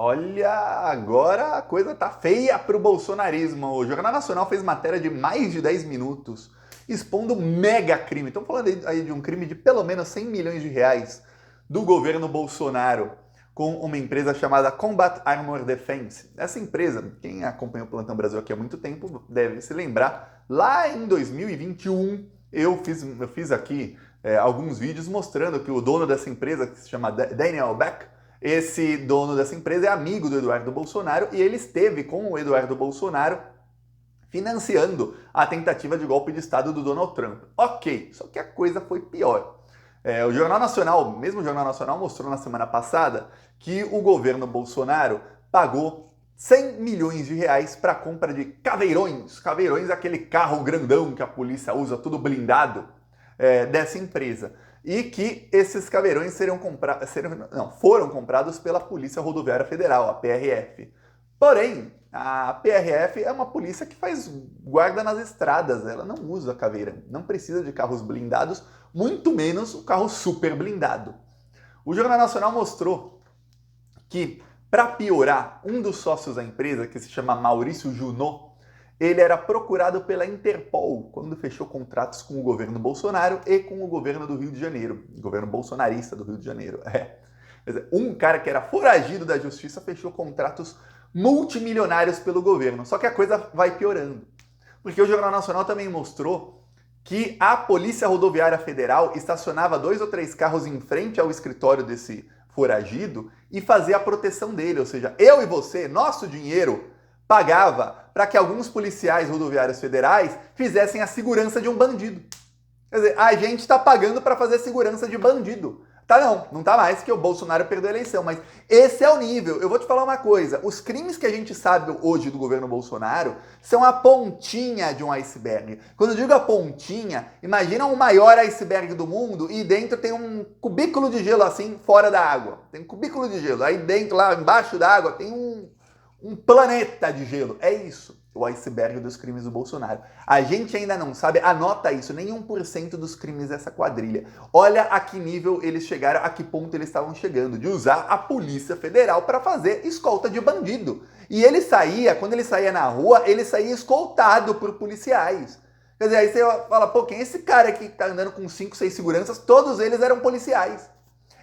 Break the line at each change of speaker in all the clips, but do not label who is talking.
Olha, agora a coisa tá feia pro bolsonarismo. O Jornal Nacional fez matéria de mais de 10 minutos expondo um mega crime. Estão falando aí de um crime de pelo menos 100 milhões de reais do governo Bolsonaro com uma empresa chamada Combat Armor Defense. Essa empresa, quem acompanha o Plantão Brasil aqui há muito tempo deve se lembrar, lá em 2021 eu fiz aqui alguns vídeos mostrando que o dono dessa empresa, que se chama Daniel Beck, esse dono dessa empresa é amigo do Eduardo Bolsonaro e ele esteve com o Eduardo Bolsonaro financiando a tentativa de golpe de Estado do Donald Trump. Ok, só que a coisa foi pior. O Jornal Nacional, mesmo o Jornal Nacional, mostrou na semana passada que o governo Bolsonaro pagou 100 milhões de reais para a compra de caveirões. Caveirões é aquele carro grandão que a polícia usa, tudo blindado, dessa empresa. E que esses caveirões foram comprados pela Polícia Rodoviária Federal, a PRF. Porém, a PRF é uma polícia que faz guarda nas estradas, ela não usa caveira, não precisa de carros blindados, muito menos o carro super blindado. O Jornal Nacional mostrou que, para piorar, um dos sócios da empresa, que se chama Maurício Junot, ele era procurado pela Interpol quando fechou contratos com o governo Bolsonaro e com o governo do Rio de Janeiro, o governo bolsonarista do Rio de Janeiro. Um cara que era foragido da justiça fechou contratos multimilionários pelo governo. Só que a coisa vai piorando. Porque o Jornal Nacional também mostrou que a Polícia Rodoviária Federal estacionava 2 ou 3 carros em frente ao escritório desse foragido e fazia a proteção dele. Ou seja, eu e você, nosso dinheiro, pagava para que alguns policiais rodoviários federais fizessem a segurança de um bandido. Quer dizer, a gente está pagando para fazer segurança de bandido. Tá não tá mais, que o Bolsonaro perdeu a eleição, mas esse é o nível. Eu vou te falar uma coisa, os crimes que a gente sabe hoje do governo Bolsonaro são a pontinha de um iceberg. Quando eu digo a pontinha, imagina o maior iceberg do mundo e dentro tem um cubículo de gelo assim, fora da água. Tem um cubículo de gelo, aí dentro, lá embaixo da água, tem um planeta de gelo. É isso, o iceberg dos crimes do Bolsonaro. A gente ainda não sabe, anota isso, nem 1% dos crimes dessa quadrilha. Olha a que nível eles chegaram, a que ponto eles estavam chegando, de usar a Polícia Federal para fazer escolta de bandido. E ele saía, quando ele saía na rua, ele saía escoltado por policiais. Quer dizer, aí você fala, pô, quem é esse cara aqui que tá andando com 5, 6 seguranças? Todos eles eram policiais.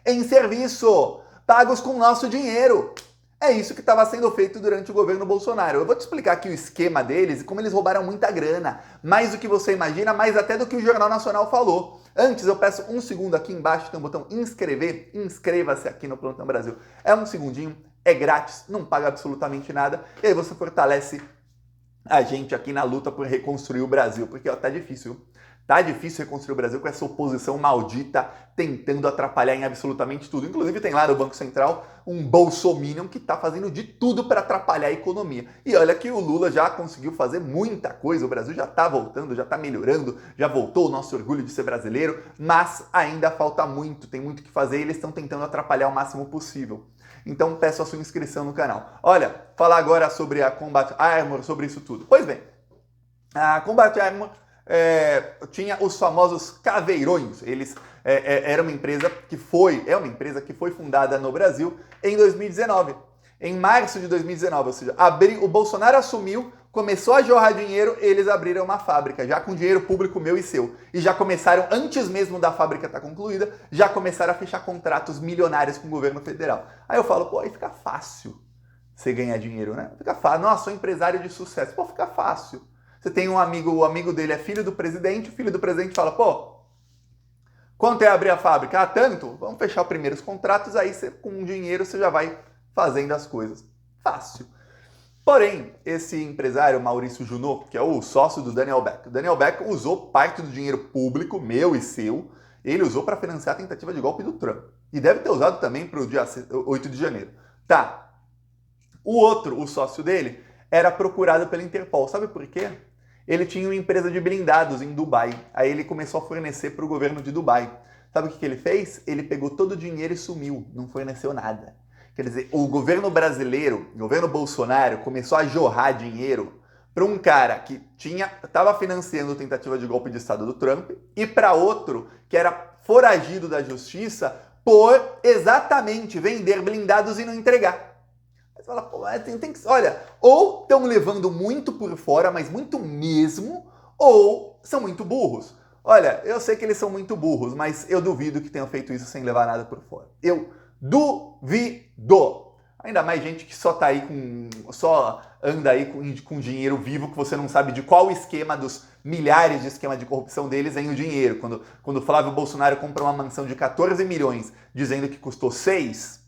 Em serviço, pagos com nosso dinheiro. É isso que estava sendo feito durante o governo Bolsonaro. Eu vou te explicar aqui o esquema deles e como eles roubaram muita grana. Mais do que você imagina, mais até do que o Jornal Nacional falou. Antes, eu peço um segundo aqui embaixo, tem um botão inscrever. Inscreva-se aqui no Plantão Brasil. É um segundinho, é grátis, não paga absolutamente nada. E aí você fortalece a gente aqui na luta por reconstruir o Brasil. Porque ó, tá difícil. Tá difícil reconstruir o Brasil com essa oposição maldita tentando atrapalhar em absolutamente tudo. Inclusive tem lá no Banco Central um bolsominion que tá fazendo de tudo para atrapalhar a economia. E olha que o Lula já conseguiu fazer muita coisa, o Brasil já tá voltando, já tá melhorando, já voltou o nosso orgulho de ser brasileiro, mas ainda falta muito, tem muito que fazer e eles estão tentando atrapalhar o máximo possível. Então peço a sua inscrição no canal. Olha, falar agora sobre a Combat Armor, sobre isso tudo. Pois bem, a Combat Armor tinha os famosos caveirões. Eles era uma empresa que foi fundada no Brasil em 2019. Em março de 2019, ou seja, o Bolsonaro assumiu, começou a jorrar dinheiro, eles abriram uma fábrica, já com dinheiro público meu e seu. E já começaram, antes mesmo da fábrica estar concluída, já começaram a fechar contratos milionários com o governo federal. Aí eu falo, pô, aí fica fácil você ganhar dinheiro, né? Fica fácil. Nossa, sou empresário de sucesso. Pô, fica fácil. Você tem um amigo, o amigo dele é filho do presidente, o filho do presidente fala, pô, quanto é abrir a fábrica? Ah, tanto? Vamos fechar os primeiros contratos, aí você, com dinheiro você já vai fazendo as coisas. Fácil. Porém, esse empresário, Maurício Junot, que é o sócio do Daniel Beck, o Daniel Beck usou parte do dinheiro público, meu e seu, ele usou para financiar a tentativa de golpe do Trump. E deve ter usado também para o dia 8 de janeiro. Tá. O outro, o sócio dele, era procurado pela Interpol. Sabe por quê? Ele tinha uma empresa de blindados em Dubai. Aí ele começou a fornecer para o governo de Dubai. Sabe o que ele fez? Ele pegou todo o dinheiro e sumiu. Não forneceu nada. Quer dizer, o governo brasileiro, o governo Bolsonaro, começou a jorrar dinheiro para um cara que estava financiando a tentativa de golpe de Estado do Trump e para outro que era foragido da justiça por exatamente vender blindados e não entregar. Você fala, pô, tem que... Olha, ou estão levando muito por fora, mas muito mesmo, ou são muito burros. Olha, eu sei que eles são muito burros, mas eu duvido que tenham feito isso sem levar nada por fora. Eu duvido. Ainda mais gente que só tá aí só anda aí com dinheiro vivo, que você não sabe de qual esquema dos milhares de esquemas de corrupção deles vem o dinheiro. Quando o Flávio Bolsonaro compra uma mansão de 14 milhões dizendo que custou 6,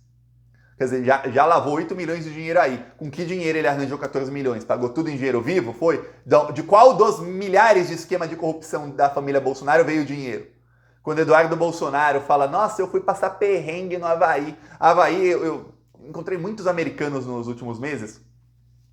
quer dizer, já lavou 8 milhões de dinheiro aí. Com que dinheiro ele arranjou 14 milhões? Pagou tudo em dinheiro vivo? Foi? De qual dos milhares de esquemas de corrupção da família Bolsonaro veio o dinheiro? Quando Eduardo Bolsonaro fala, nossa, eu fui passar perrengue no Havaí. Havaí, eu encontrei muitos americanos nos últimos meses,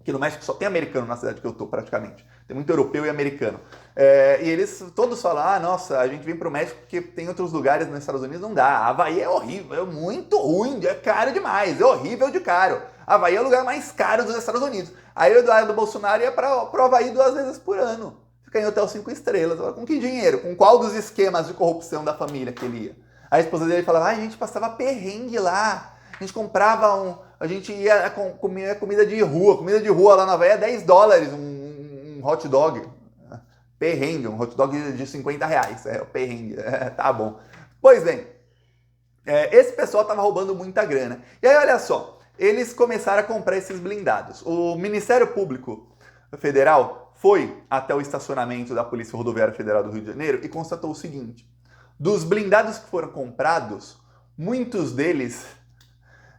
que no México só tem americano na cidade que eu tô, praticamente. Tem muito europeu e americano. E eles todos falam, nossa, a gente vem pro México porque tem outros lugares nos Estados Unidos, não dá. Havaí é horrível, é muito ruim, é caro demais, é horrível de caro. Havaí é o lugar mais caro dos Estados Unidos. Aí o Eduardo Bolsonaro ia pro Havaí 2 vezes por ano. Fica em hotel 5 estrelas. Com que dinheiro? Com qual dos esquemas de corrupção da família que ele ia? Aí a esposa dele falava, a gente passava perrengue lá. A gente comprava a gente ia comer comida de rua. Comida de rua lá na Havaí é $10 um hot dog. Perrengue, um hot dog de 50 reais. É o perrengue. Tá bom. Pois bem, esse pessoal tava roubando muita grana. E aí, olha só, eles começaram a comprar esses blindados. O Ministério Público Federal foi até o estacionamento da Polícia Rodoviária Federal do Rio de Janeiro e constatou o seguinte: dos blindados que foram comprados, muitos deles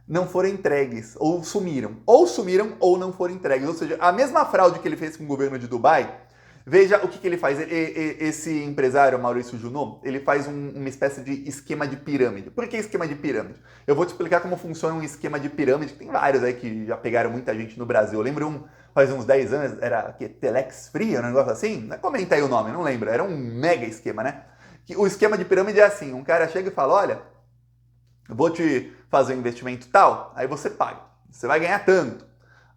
não foram entregues, ou sumiram ou não foram entregues. Ou seja, a mesma fraude que ele fez com o governo de Dubai, veja o que ele faz. Esse empresário, Maurício Junot, ele faz uma espécie de esquema de pirâmide. Por que esquema de pirâmide? Eu vou te explicar como funciona um esquema de pirâmide. Tem vários aí que já pegaram muita gente no Brasil. Eu lembro faz uns 10 anos, era Telex Free, um negócio assim? Comenta aí o nome, não lembro. Era um mega esquema, né? O esquema de pirâmide é assim, um cara chega e fala, olha, eu vou te fazer um investimento tal, aí você paga. Você vai ganhar tanto.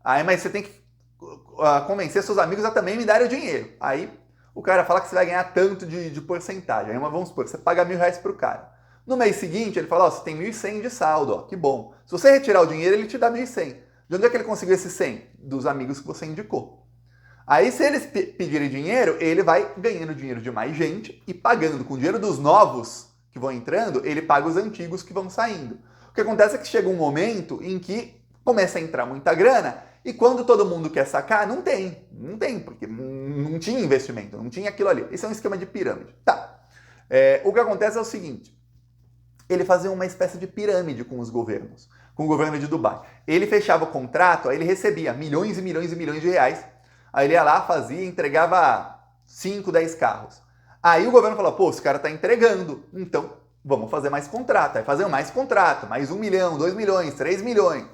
Aí, mas você tem que convencer seus amigos a também me darem o dinheiro. Aí o cara fala que você vai ganhar tanto de porcentagem. Aí vamos supor, você paga R$1.000 pro cara. No mês seguinte, ele fala, você tem 1.100 de saldo, que bom. Se você retirar o dinheiro, ele te dá 1.100. De onde é que ele conseguiu esse 100? Dos amigos que você indicou. Aí, se eles pedirem dinheiro, ele vai ganhando dinheiro de mais gente e pagando. Com o dinheiro dos novos que vão entrando, ele paga os antigos que vão saindo. O que acontece é que chega um momento em que começa a entrar muita grana e quando todo mundo quer sacar, não tem, porque não tinha investimento, não tinha aquilo ali. Esse é um esquema de pirâmide. Tá. O que acontece é o seguinte, ele fazia uma espécie de pirâmide com os governos, com o governo de Dubai. Ele fechava o contrato, aí ele recebia milhões e milhões e milhões de reais, aí ele ia lá, fazia, entregava 5, 10 carros. Aí o governo falou, pô, esse cara tá entregando, então vamos fazer mais contrato. Aí fazer mais contrato, mais 1 milhão, 2 milhões, 3 milhões.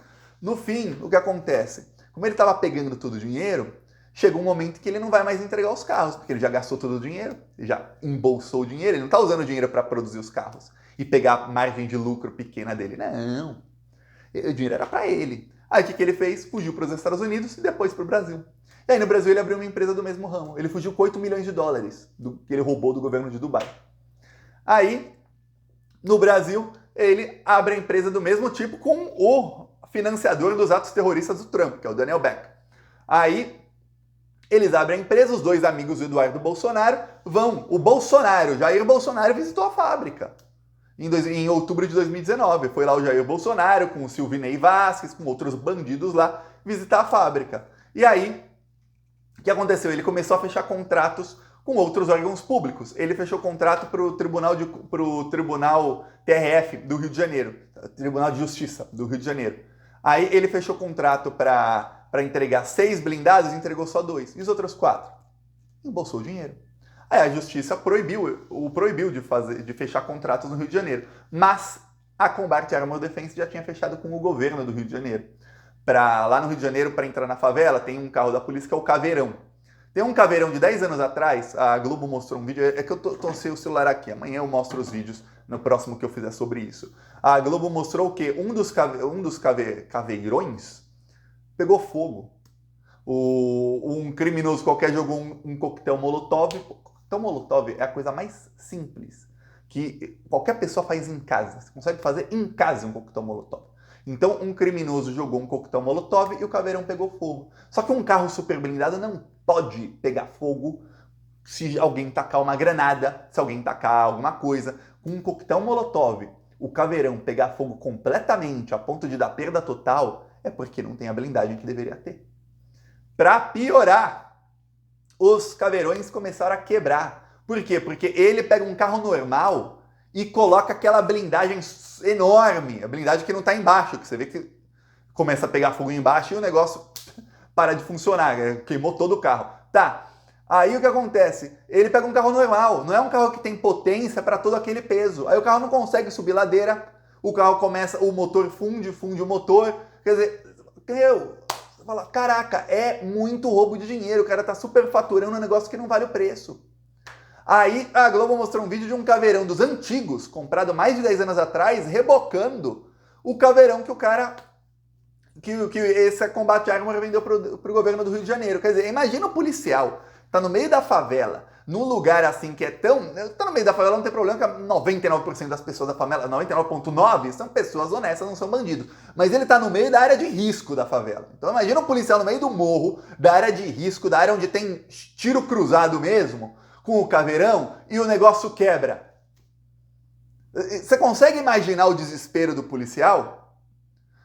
No fim, o que acontece? Como ele estava pegando todo o dinheiro, chegou um momento que ele não vai mais entregar os carros, porque ele já gastou todo o dinheiro, ele já embolsou o dinheiro, ele não está usando o dinheiro para produzir os carros e pegar a margem de lucro pequena dele. Não, o dinheiro era para ele. Aí o que ele fez? Fugiu para os Estados Unidos e depois para o Brasil. E aí no Brasil ele abriu uma empresa do mesmo ramo. Ele fugiu com $8 milhões que ele roubou do governo de Dubai. Aí, no Brasil, ele abre a empresa do mesmo tipo com o financiador dos atos terroristas do Trump, que é o Daniel Beck. Aí, eles abrem a empresa, os dois amigos do Eduardo Bolsonaro vão. O Bolsonaro, Jair Bolsonaro, visitou a fábrica em outubro de 2019. Foi lá o Jair Bolsonaro com o Silvinei Vasquez, com outros bandidos lá, visitar a fábrica. E aí, o que aconteceu? Ele começou a fechar contratos com outros órgãos públicos. Ele fechou contrato para o Tribunal TRF do Rio de Janeiro, Tribunal de Justiça do Rio de Janeiro. Aí ele fechou contrato para entregar 6 blindados e entregou só 2. E os outros 4? Embolsou o dinheiro. Aí a Justiça proibiu de fechar contratos no Rio de Janeiro. Mas a Combate Armed Defense já tinha fechado com o governo do Rio de Janeiro. Lá no Rio de Janeiro, para entrar na favela, tem um carro da polícia que é o Caveirão. Tem um Caveirão de 10 anos atrás, a Globo mostrou um vídeo, é que eu tô sem o celular aqui, amanhã eu mostro os vídeos no próximo que eu fizer sobre isso. A Globo mostrou que um dos caveirões pegou fogo. Um criminoso qualquer jogou um coquetel Molotov. Coquetel Molotov é a coisa mais simples que qualquer pessoa faz em casa. Você consegue fazer em casa um coquetel Molotov. Então, um criminoso jogou um coquetel Molotov e o caveirão pegou fogo. Só que um carro super blindado não pode pegar fogo se alguém tacar uma granada, se alguém tacar alguma coisa. Com um coquetel Molotov, o caveirão pegar fogo completamente a ponto de dar perda total, é porque não tem a blindagem que deveria ter. Para piorar, os caveirões começaram a quebrar. Por quê? Porque ele pega um carro normal e coloca aquela blindagem enorme, a blindagem que não está embaixo, que você vê que começa a pegar fogo embaixo e o negócio para de funcionar, queimou todo o carro. Tá, aí o que acontece? Ele pega um carro normal, não é um carro que tem potência para todo aquele peso. Aí o carro não consegue subir ladeira, o carro começa, o motor funde o motor, quer dizer, você fala, caraca, é muito roubo de dinheiro, o cara tá superfaturando um negócio que não vale o preço. Aí a Globo mostrou um vídeo de um caveirão dos antigos, comprado mais de 10 anos atrás, rebocando o caveirão que o cara, que esse combate arma vendeu pro governo do Rio de Janeiro. Quer dizer, imagina o policial, tá no meio da favela, num lugar assim que é tão... Tá no meio da favela, não tem problema, que 99% das pessoas da favela, 99,9% são pessoas honestas, não são bandidos. Mas ele tá no meio da área de risco da favela. Então imagina um policial no meio do morro, da área de risco, da área onde tem tiro cruzado mesmo, com o caveirão, e o negócio quebra. Você consegue imaginar o desespero do policial?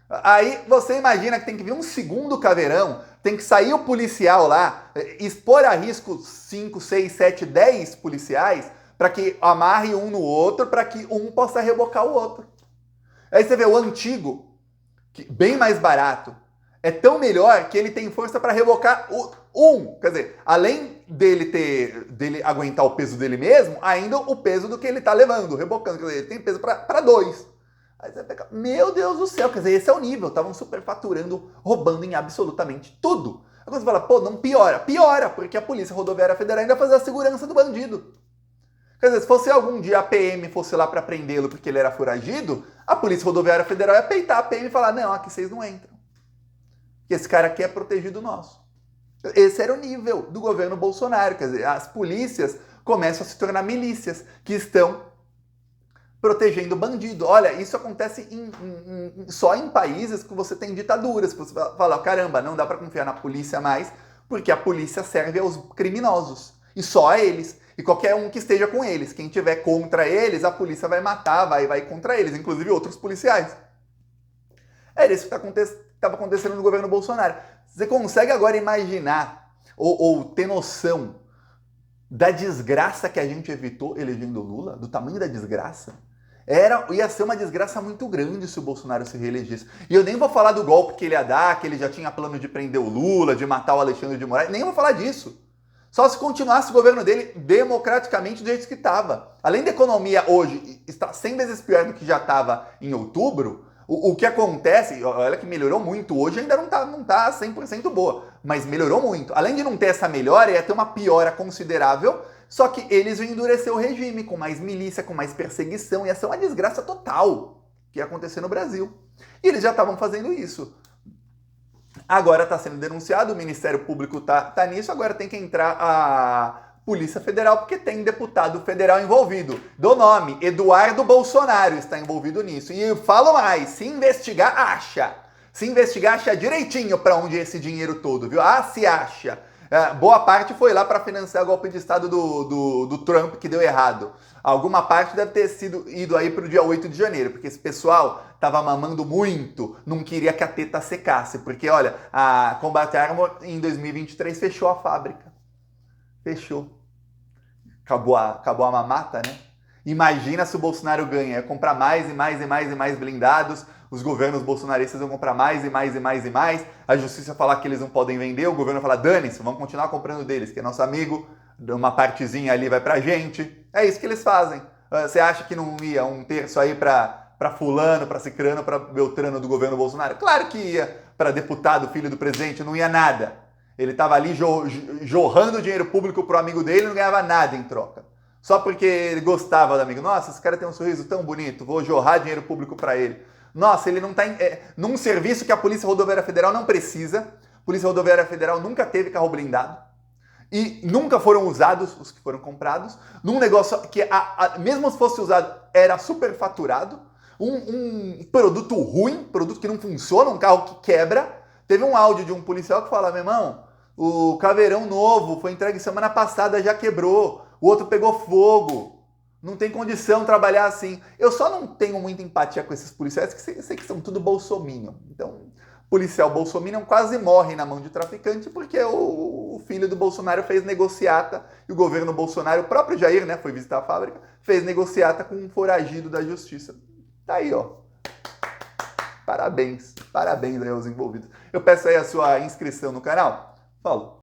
Aí você imagina que tem que vir um segundo caveirão, tem que sair o policial lá, expor a risco 5, 6, 7, 10 policiais, para que amarre um no outro, para que um possa rebocar o outro. Aí você vê o antigo, bem mais barato, é tão melhor que ele tem força para rebocar quer dizer, além dele aguentar o peso dele mesmo, ainda o peso do que ele tá levando, rebocando, quer dizer, ele tem peso para 2. Aí você pega, meu Deus do céu, quer dizer, esse é o nível, estavam superfaturando, roubando em absolutamente tudo. Agora você fala, pô, não piora. Piora, porque a Polícia Rodoviária Federal ainda faz a segurança do bandido. Quer dizer, se fosse algum dia a PM fosse lá para prendê-lo porque ele era foragido, a Polícia Rodoviária Federal ia peitar a PM e falar, não, aqui vocês não entram. Que esse cara aqui é protegido nosso. Esse era o nível do governo Bolsonaro. Quer dizer, as polícias começam a se tornar milícias que estão protegendo o bandido. Olha, isso acontece só em países que você tem ditaduras. Que você fala, caramba, não dá para confiar na polícia mais, porque a polícia serve aos criminosos. E só a eles. E qualquer um que esteja com eles. Quem tiver contra eles, a polícia vai matar, vai contra eles. Inclusive outros policiais. Era isso que estava acontecendo no governo Bolsonaro. Você consegue agora imaginar ou ter noção da desgraça que a gente evitou elegendo o Lula? Do tamanho da desgraça? Ia ser uma desgraça muito grande se o Bolsonaro se reelegesse. E eu nem vou falar do golpe que ele ia dar, que ele já tinha plano de prender o Lula, de matar o Alexandre de Moraes, nem vou falar disso. Só se continuasse o governo dele democraticamente do jeito que estava. Além da economia hoje estar 100 vezes pior do que já estava em outubro, o que acontece, olha que melhorou muito, hoje ainda não tá 100% boa, mas melhorou muito. Além de não ter essa melhora, ia ter uma piora considerável, só que eles vão endurecer o regime, com mais milícia, com mais perseguição, ia ser uma desgraça total que ia acontecer no Brasil. E eles já estavam fazendo isso. Agora está sendo denunciado, o Ministério Público tá nisso, agora tem que entrar a Polícia Federal, porque tem deputado federal envolvido. Do nome, Eduardo Bolsonaro está envolvido nisso. E eu falo mais, se investigar, acha. Se investigar, acha direitinho para onde é esse dinheiro todo, viu? Ah, se acha. Boa parte foi lá para financiar o golpe de Estado do Trump, que deu errado. Alguma parte deve ter ido aí para o dia 8 de janeiro, porque esse pessoal estava mamando muito, não queria que a teta secasse, porque, olha, a Combat Armor em 2023 fechou a fábrica. Fechou. Acabou a mamata, né? Imagina se o Bolsonaro ganha, ia comprar mais e mais e mais e mais blindados, os governos bolsonaristas vão comprar mais e mais e mais e mais, a justiça falar que eles não podem vender, o governo falar, dane-se, vamos continuar comprando deles, que é nosso amigo, uma partezinha ali vai pra gente. É isso que eles fazem. Você acha que não ia um terço aí pra fulano, pra cicrano, pra beltrano do governo Bolsonaro? Claro que ia. Pra deputado, filho do presidente, não ia nada. Ele estava ali jorrando dinheiro público pro amigo dele e não ganhava nada em troca. Só porque ele gostava do amigo. Nossa, esse cara tem um sorriso tão bonito, vou jorrar dinheiro público para ele. Nossa, ele não está num serviço que a Polícia Rodoviária Federal não precisa. A Polícia Rodoviária Federal nunca teve carro blindado. E nunca foram usados os que foram comprados. Num negócio que, mesmo se fosse usado, era superfaturado. um produto ruim, produto que não funciona, um carro que quebra. Teve um áudio de um policial que fala, meu irmão, o caveirão novo foi entregue semana passada, já quebrou, o outro pegou fogo. Não tem condição de trabalhar assim. Eu só não tenho muita empatia com esses policiais, que sei que são tudo bolsominion. Então, policial bolsominion quase morre na mão de traficante porque o filho do Bolsonaro fez negociata e o governo Bolsonaro, o próprio Jair, né, foi visitar a fábrica, fez negociata com um foragido da justiça. Tá aí, ó. Parabéns aí aos envolvidos. Eu peço aí a sua inscrição no canal. Falou.